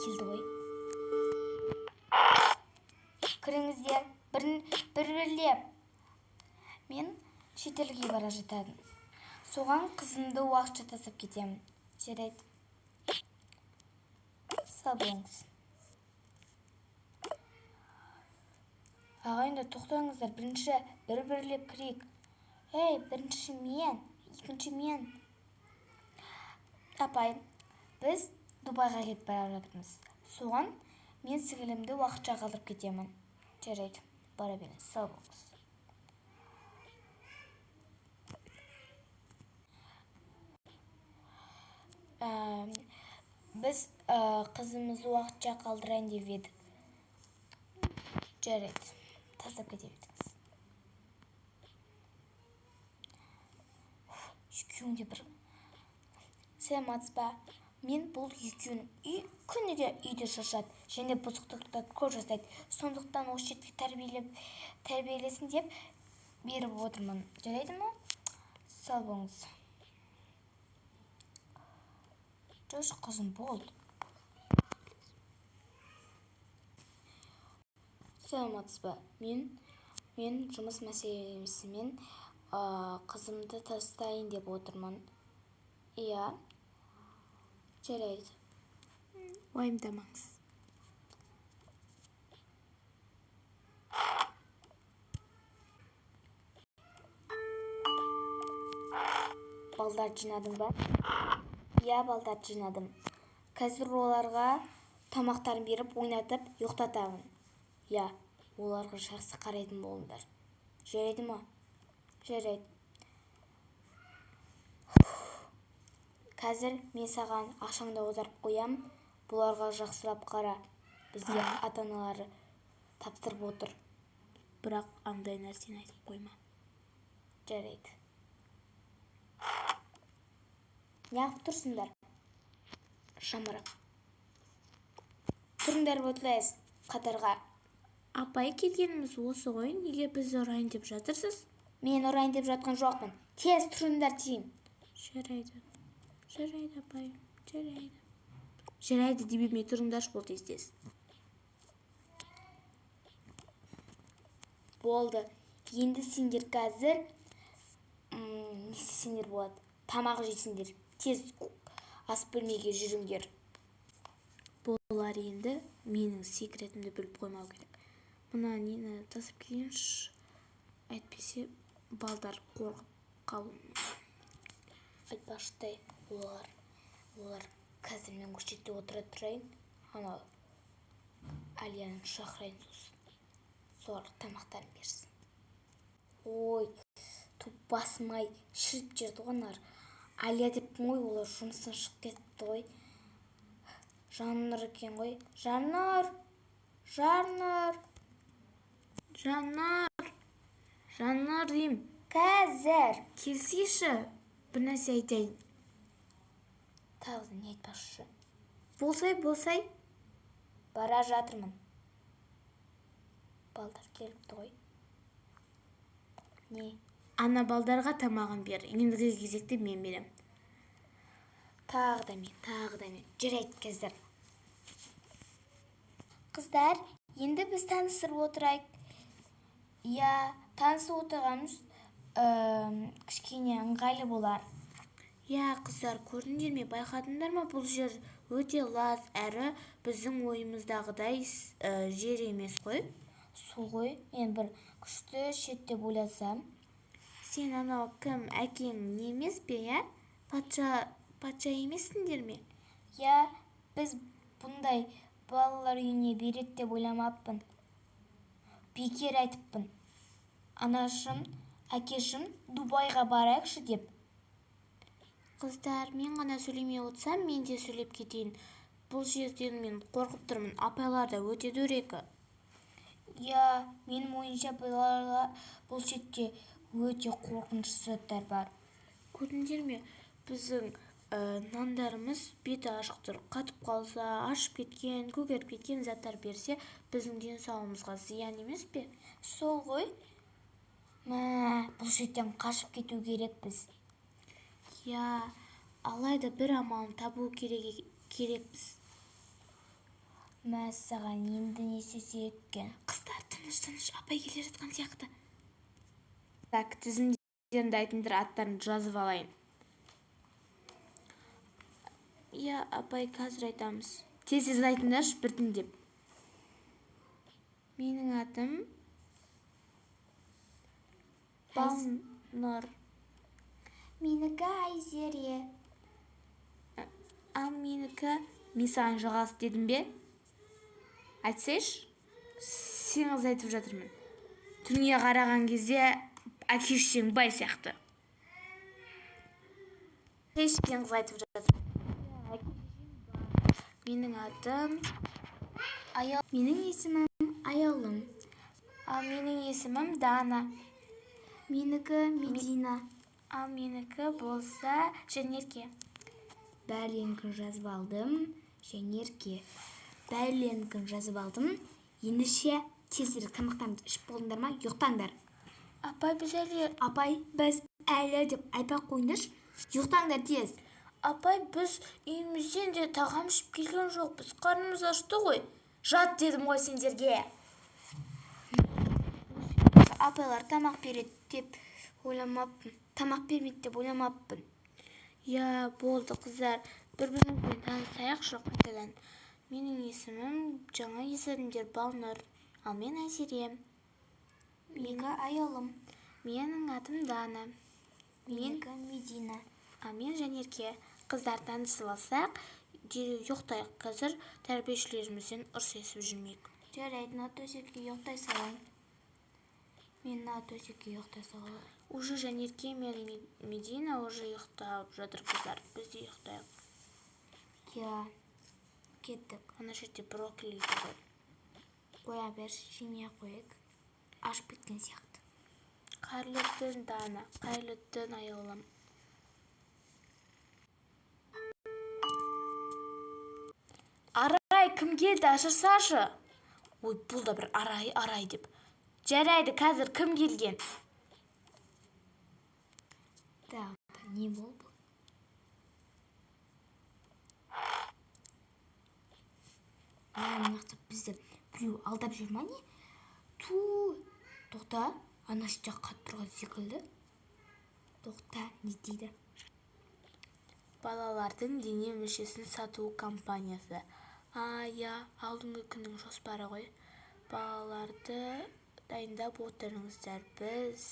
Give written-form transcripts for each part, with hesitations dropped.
келді ғой. Кіріңіздер, бір-бірлеп. Мен шетелге бара жатадым. Соған қызымды уақытша тастап кетемін. Жарайды. Сау болыңыз. Ағайындар, тоқтаңыздар. Бірінші бір-бірлеп кірейік. Бірінші мен, екінші мен. Апай, біз Дубайға кетіп бара жатырмыз. Соған мен сіңілімді уақытша қалдырып кетемін. Жарайды, бара беріңіз. Сау болыңыз. Біз қызымызды уақытша қалдырайын деп едік. Жарайды, тастап кете беріңіз. Екеуінде бір. Сәлеметсіз ба? Мен бұл екеуін күніге үйде шаршады және бұзықтықты көп жасайды. Сондықтан осы жерде тәрбиелесін деп беріп отырмын. Жарайды ма? Сау болыңыз. Жош, қызым, болды. Сәлеметсіз ба? Мен жұмыс мәселесімен қызымды тастайын деп отырмын. Иә, жарайды. Уайымдамаңыз. Балдар жинадың ба? Иә, балдар жинадым. Қазір оларға тамақтарын беріп, ойнатып, ұйықтатамын. Иә, оларға жақсы қарайтын болыңдар. Жарайды ма? Жарайды. Қазір мен саған ақшаңды аударып қоям. Бұларға жақсылап қара. Бізге ата-аналары тапсырып отыр. Бірақ андай нәрсені айтып қойма. Жарайды. Неғып тұрсыңдар? Шамырық. Тұрыңдар өтіләйіз қатарға. Апай, келгеніміз осы ғой. Неге бізді ұрайын деп жатырсыз? Мен ұрайын деп жатқан жоқпын. Тез тұрыңдар деймін. Жарайды. Жарайды, апай. Жарайды. Жарайды демей тұрыңдаршы бол тез. Болды. Енді сендер қазір не істесеңдер болады? Тамақ жейсіңдер. Тез ас бөлмеге жүріңдер. Болар, енді менің секретімді біліп қоймау керек. Мына нені тасып кетейінші. Әйтпесе балдар қорқып қалуы мүмкін. Айтпаштай, олар қазір мен көшетте отыра тұрайын. Анау Алияның шақырайын сосын. Солар тамақтарын берсін. Ой, басымай шіріп жерді ғанар. Алия деп ғой, олар жұмыстан шығып кетті ғой. Жаннар екен ғой. Жаннар дейм. Қазір Келсейші, бір нәрсе айтайын. Тағы не айтпақшы? Болсай. Бара жатырмын. Балдар келіпті ғой. Не? Ана балдарға тамағын бер. Ендігі кезекте мен берем. Тағы да мен. Жарайды, қыздар. Қыздар, енді біз танысып отырайық. Иә, танысып отырғанымыз кішкене ыңғайлы болар. Иә, қыздар, көрдіңдер ме, байқадыңдар ма? Бұл жер өте лас, әрі біздің ойымыздағыдай жер емес қой. Сол ғой, мен бір күшті шет деп ойласам. Сен анау кім, әкең не емес пе, иә? Патша емессіңдер ме? Иә, біз бұндай балалар үйіне береді деп ойламаппын. Бекер айтыппын. Анашым, әкешім Дубайға барайықшы деп. Қыздар, мен ғана сөйлемей отырсам, мен де сөйлеп кетейін. Бұл жерден мен қорқып тұрмын. Апайлар да өте дөрекі. Иә, менің ойынша балаларға бұл жерде өте қорқынышты заттар бар. Көрдіңдер ме? Біздің нандарымыз беті ашық тұр. Қатып қалса, ашып кеткен, көгеріп кеткен заттар берсе, біздің денсаулығымызға зиян емес пе? Сол ғой. Бұл жерден қашып кету керекпіз. Иә, алайда бір амалын табу керекпіз. Мәссаған енді не істесек екен? Қыздар, тыныш, апай келе жатқан сияқты. Так, тізімдерінде айтыңдар, аттарын жазып алайын. Иә, апай, қазір айтамыз. Тез айтыңдаршы, біртіндеп. Менің атым Балнұр. Менікі Айзере. Ал менікі, мен саған жалғас дедім бе? Айтсайшы, сен айтып жатырмын. Түріңе қараған кезде әкешсең бай сияқты. Сен айтып жатыр. Менің атым Аял. Менің есімім Аялым. Ал менің есімім Дана. Менікі Медина. Ал менікі болса Женерке. Бәрленкін жазып алдым. Женерке. Бәрленкін жазып алдым. Ендіше тезірек тамақтарыңызды ішіп болдыңдар ма? Ұйықтаңдар. Апай, біз әлі деп айтпай қойыңдаршы. Ұйықтаңдар тез. Апай, біз үйімізден де тағам ішіп келген жоқпыз. Қарнымыз ашты ғой. Жат дедім ғой сендерге. Апайлар тамақ береді деп ойламаппын. Тамақ бермейді деп ойламаппын. Я, болды қыздар. Бір-бірімізбен танысайықшы қайтадан. Менің есімім жаңа естідіңдер Балнұр. Ал мен Айзере. Менікі Аялым. Менің атым Дана. Менікі Медина. Ал мен Женерке. Қыздар, танысып алсақ, ұйықтайық. Қазір тәрбиешілерімізден ұрыс естіп жүрмейік. Жарайды, мына төсекке ұйықтай салайын. Мен мына төсекке ұйықтай салайын. Уже Женерке мен Медина уже ұйықтап жатыр қыздар. Біз де ұйықтайық. Я, кеттік. Ана жерде брокколи бар. Қоя бер, жемей қойық. Ашып кеткен сияқты. Қайырлы түн, Дана. Қайырлы түн, Аялым. Арай, кім келді? Ашырсашы. Ой, бұл да бір арай деп. Жарайды, қазір кім келген? Так, не болды? Мықты бізді біреу алдап жүр ма не? Тоқта, ана жерде қатып тұрған секілді. Тоқта, не дейді? Балалардың дене мүшесін сату компаниясы. Я, алдыңғы күннің жоспары ғой. Балаларды дайындап отырыңыздар. Біз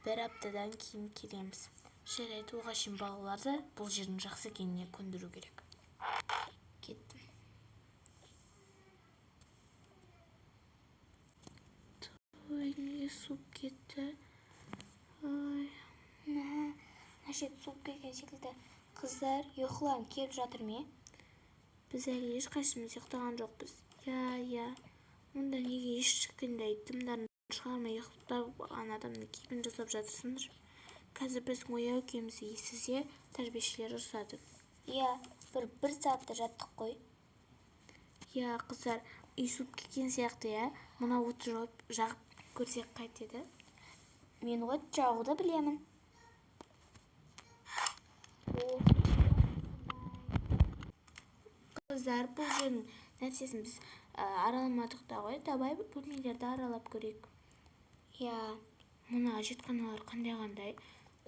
бір аптадан кейін келеміз. Жарайды, оған шейін балаларды бұл жердің жақсы екеніне көндіру керек. Кеттім. Ой, неге суып кетті? Ой, Нашет суып келген секілді. Қыздар, ұйқыларың келіп жатыр ме? Біз әлі ешқайсымыз ұйықтаған жоқпыз. Я. Мұнда неге ешкімдей дымдарын шығармай ұйықтап адамның кейпін жасап жатырсыңдар? Қазір біздің ояу екенімізді естісе, тәрбиешілер ұрсады. Я, бір саатта жаттық қой. Я, қыздар, үй суып кеткен сияқты, я. Мына от жағып көрсек қайтеді? Мен от жағуды білемін. Қыздар, бұл жердің нәрсесін біз араламадық та ғой. Давай бөлмелерді аралап көрейік. Я, мына жетқаналар қандай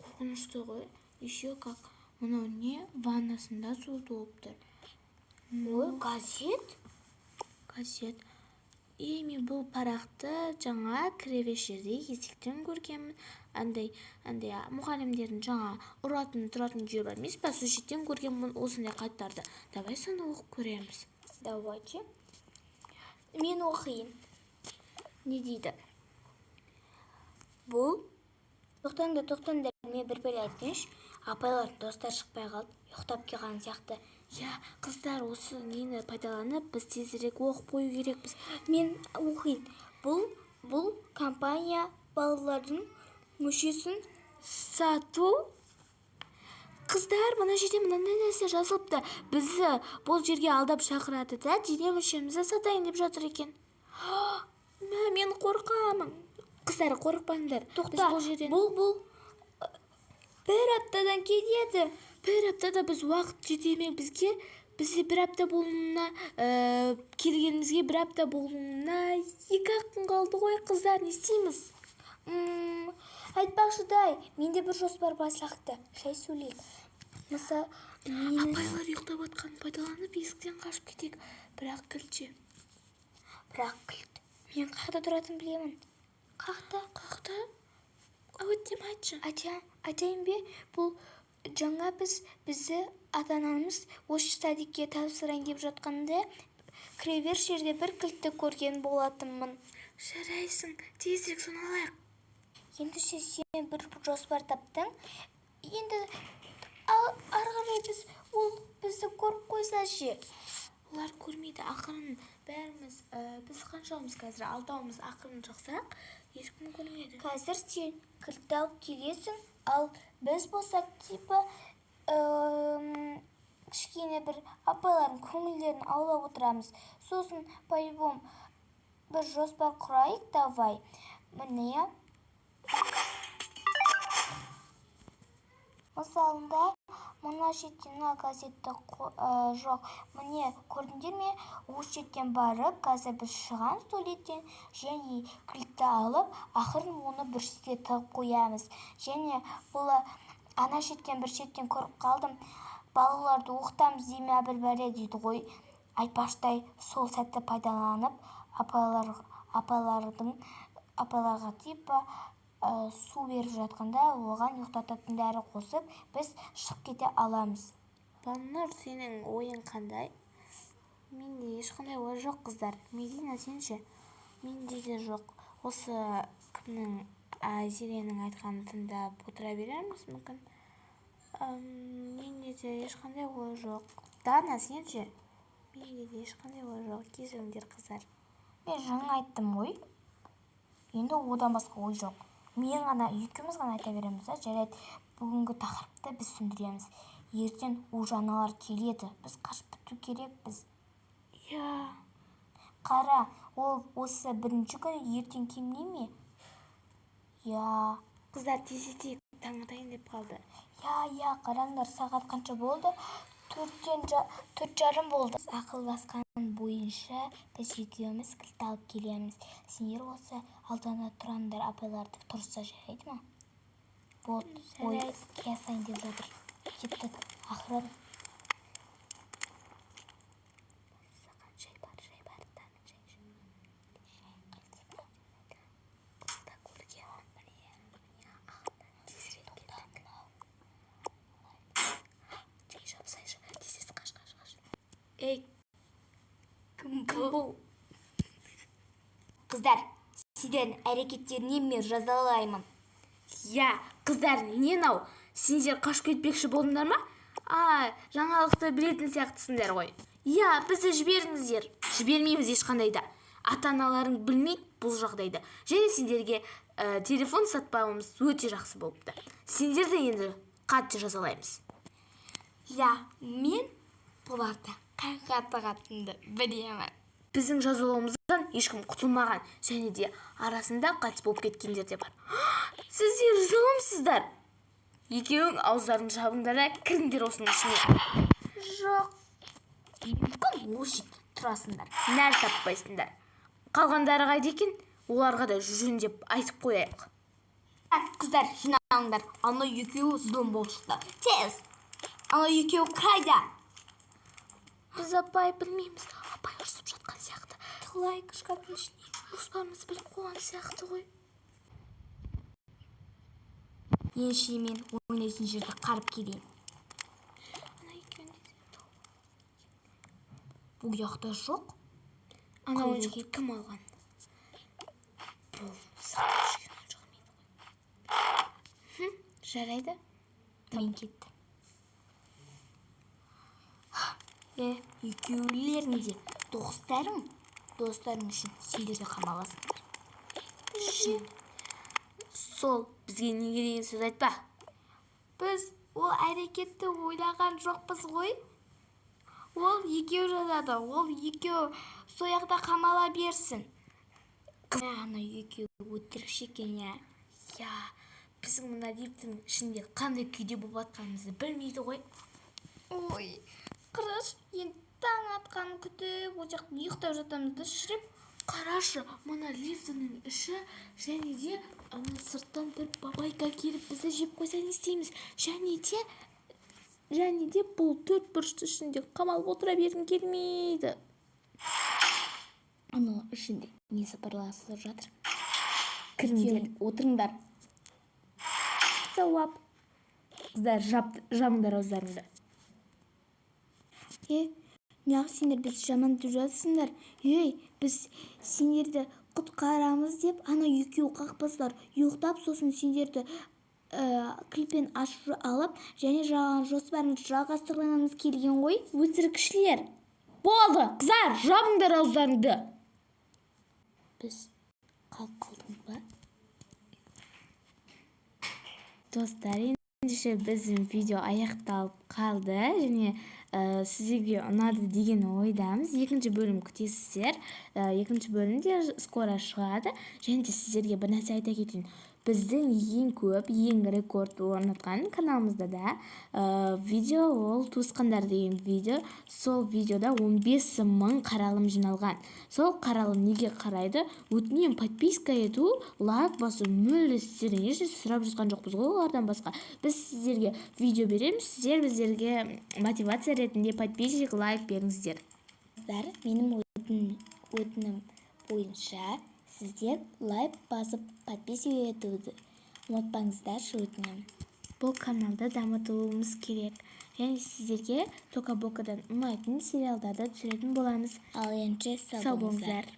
қорқынышты ғой. Еще как. Мынау не? Ваннасында су толып тұр. ой, газет? Газет. Мен бұл парақты жаңа кіребеш жерде есіктен көргенмін. Андай мұғалімдердің жаңа тұратын жер бар емес па? Сол жерден көргенмін осындай хаттарды. Давай соны оқып көреміз. Давайте. Мен оқиын. Не дейді? Бұл тоқтаңдар, мен бір бәле айтайыншы. Апайлар достар шықпай қалды, ұйықтап келған сияқты. Я, қыздар, осы нені пайдаланып, біз тезірек оқып қою керекпіз. Мен оқиын. Бұл компания балалардың мүшесін сату. Қыздар, мына жерде мынандай нәрсе жазылыпты. Бізді бұл жерге алдап шақырады да, дене мүшемізді сатайын деп жатыр екен. Мен қорқамын. Қыздар, қорықпаңдар. Тоқта, бұл бір аптадан келеді. Бір аптада біз уақыт жетемек бізге. Бізде бір апта болуына, келгенімізге бір апта болуына 2-ақ күн қалды ғой, қыздар, не істейміз? Айтпақшыдай, менде бір жоспар бар сияқты. Шай сөйлейік. Мысалы, Апайлар ұйықтап жатқанын пайдаланып есіктен қашып кетейік. Бірақ кілтше. Мен қақта тұратынын білемін. Қақта? Өттем айтшы. Айтайын бе? Бұл жаңа бізді ата-анамыз осы садикке тапсырайын деп жатқанда кіребер жерде бір кілтті көрген болатынмын. Жарайсың, тезірек соны алайық. Енді сен бір жоспар таптың. Енді ары қарай ол бізді көріп қойса ше. Олар көрмейді, ақырын бәріміз, біз қаншауымыз қазір, 6-ауымыз ақырын шықсақ, ешкім көрмейді. Қазір сен кілтті алып келесің, ал біз болсақ типа кішкене бір апайлардың көңілдерін аулап отырамыз. Сосын по-любому бір жоспар құрайық, давай. Міне. Мысалында, мына шеттен газетті жоқ. Міне, көрдіңдер ме? Осы шеттен барып, қазір біз шығамыз туалеттен, және кілтті алып, ақырын оны бір жерге тығып қоямыз. Және бұл ана шеттен бір шеттен көріп қалдым. Балаларды оқытамыз деме бір бәле дейді ғой. Айтпақшыдай сол сәтті пайдаланып, апайларға типа су беріп жатқанда оған ұйықтататын дәрі қосып, біз шығып кете аламыз. Балнұр, сенің ойың қандай? Менде ешқандай ой жоқ, қыздар. Медина, сенше? Менде де жоқ. Осы кімнің, Зеренің айтқанын тыңдап отыра берерміз мүмкін? Менде де ешқандай ой жоқ. Дана, сенше? Менде де ешқандай ой жоқ. Кешіріңдер, қыздар. Мен жаңа айттым ғой. Енді одан басқа ой жоқ. Мен ғана, екеуміз ғана айта береміз. Жарайды, бүгінгі тақырыпты біз түсіндіреміз. Ертең ұлжаналар келеді. Біз қашып біту керекпіз. Я. Қара, ол осы бірінші күні ертең келмей ме? Я. Қыздар, тез етейік, таң атайын деп қалды. Я, қараңдар, сағат қанша болды? 4:30 болды. Ақылдасқан бойынша біз екеуміз кілт алып келеміз. Сендер осы алдында тұраңдар, апайларды тұрса жарайды ма? Болды, ой, киясайын деп жатыр. Кеттік, ақырын. Шай бар, таңын шай. Қыста көлге Ей, кім бұл? Қыздар, сендердің әрекеттерінен мен жазалаймын. Я, қыздар, не нау? Сендер қашып кетпекші болдыңдар ма? Жаңалықты білетін сияқтысыңдар ғой. Я, бізді жіберіңіздер. Жібермейміз ешқандайда. Ата-аналарың білмейді бұл жағдайды. Және сендерге телефон сатпауымыз өте жақсы болыпты. Сендерді енді қатты жазалаймыз. Я, мен бұларды қатты білемін. Біздің жазалауымыздан ешкім құтылмаған, және де арасында қайтыс болып кеткендер де бар. Сіздер жазаламсыздар. Екеуің ауыздарың жабыңдар да кіріңдер осының ішіне. Жоқ. Мүмкін осы тұрасыңдар. Нәр таппайсыңдар. Қалғандары қайда екен? Оларға да жөндеп айтып қояйық. Қыздар, жиналыңдар. Ана екеуі зұлым болшықты. Тез. Ана екеуі қайда? Біз апай білмейміз. Апай ұрсып жатқан сияқты. Тылайық шкафтың ішіне. Жоспарымызды біліп қойған сияқты ғой. Енші мен ойнайтын жерді қарып келейін. Ана екеуінде бұл жақта жоқ. Ана ойыншықты кім алған? Бұл сыртта жүрген ойыншық мейді ғой. Жарайды. Мен кеттім. Екеулерің де достарың үшін сендер де қамаласыңдар. Сол, бізге неге деген сөз айтпа. Біз ол әрекетті ойлаған жоқпыз ғой. Ол екеу жазады, ол екеу сояқта қамала берсін. Ана екеу өтірікші екен, Я, біздің мына лифттің ішінде қандай күйде болып жатқанымызды білмейді ғой. Ой, Қараш, енді таң атқанын күтіп, ол жақта ұйықтап жатамыз да шіреп. Қарашы, мына лифтінің іші және де сырттан бір бабайка келіп бізді жеп қойса не істейміз? Және де бұл 4 бұрышты ішінде қамалып отыра бергім келмейді. Ана ішінде не сапарласып жатыр? Кіріңдер, отырыңдар. Сауап. Қыздар, жабыңдар ауыздарыңды. Неғып сендер біз жамандап жатсыңдар? Біз сендерді құтқарамыз деп, ана екеуі қақпастар ұйықтап, сосын сендерді клиппен ашып алып, және жаған жоспарымызды жалғастырғанымыз келген ғой. Өтірікшілер. Болды, қыздар, жабыңдар ауыздарыңды. Біз қалып қалдық па? Достар, ендеше біздің видео аяқталып қалды, және сіздерге ұнады деген ойдамыз. Екінші бөлім күтесіздер. Екінші бөлімде скоро шығады. Және де сіздерге бір нәрсе айта кетейін. Біздің ең көп, ең рекорд орнатқан каналымызда да видео ол туысқандар деген видео. Сол видеода 15 000 қаралым жиналған. Сол қаралым неге қарайды? Өтінен подписка ету, лайк басу мүлде сіздерден еш сұрап жатқан жоқпыз ғой олардан басқа. Біз сіздерге видео береміз, сіздер біздерге мотивация ретінде подписчик, лайк беріңіздер. Менің өтінім бойынша сіздер лайк басып подписывать етуді ұмытпаңыздаршы, өтінем. Бұл каналды дамытуымыз керек. Және сіздерге Тока Бокадан ұнайтын сериалдарды түсіретін боламыз. Ал енді сау болыңыздар.